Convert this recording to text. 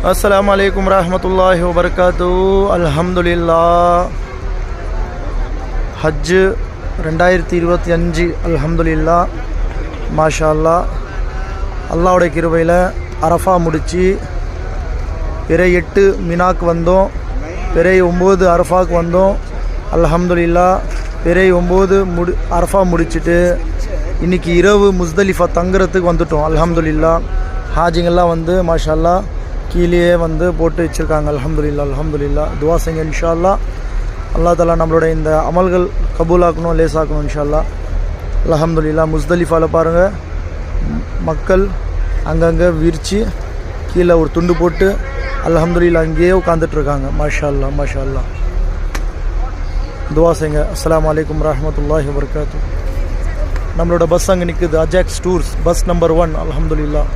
அஸ்ஸலாமு அலைக்கும் வரஹ்மத்துல்லாஹி வபரகாத்துஹு. அல்ஹம்துலில்லாஹ். ஹஜ்ஜு 2025 அல்ஹம்துலில்லாஹ். மாஷா அல்லாஹ். அல்லாஹ்வுடைய கிருபையில் அரஃபா முடித்து பிறை 8 மினாக்கு வந்தோம், பிறை 9 அரஃபாவுக்கு வந்தோம். அல்ஹம்துலில்லாஹ். பிறை 9 அரஃபா முடிச்சுட்டு இன்றைக்கி இரவு முஸ்தலிஃபா தங்குறதுக்கு வந்துட்டோம். அல்ஹம்துலில்லாஹ். ஹாஜிங்கெல்லாம் வந்து மாஷா அல்லாஹ் கீழே வந்து போட்டு வச்சுருக்காங்க. அல்ஹம்துலில்லாஹ். அல்ஹம்துலில்லாஹ். துவா செய்யுங்க இன்ஷா அல்லாஹ். அல்லா தாலா நம்மளுடைய இந்த அமல்கள் கபூலாக்கணும், லேசாக்கணும் இன்ஷா அல்லாஹ். அல்ஹம்துலில்லாஹ். முஸ்தலிஃபாவில் பாருங்கள், மக்கள் அங்கங்கே விரித்து கீழே ஒரு துண்டு போட்டு அல்ஹம்துலில்லாஹ் அங்கேயே உட்காந்துட்ருக்காங்க. மாஷா அல்லாஹ், மாஷா அல்லாஹ். துவா செய்யுங்க. அஸ்ஸலாமு அலைக்கும் வரஹ்மத்துல்லாஹி வபரகாத்துஹு. நம்மளோட பஸ் அங்கே நிற்குது, அஜாக்ஸ் டூர்ஸ் பஸ் நம்பர் 1. அல்ஹம்துலில்லாஹ்.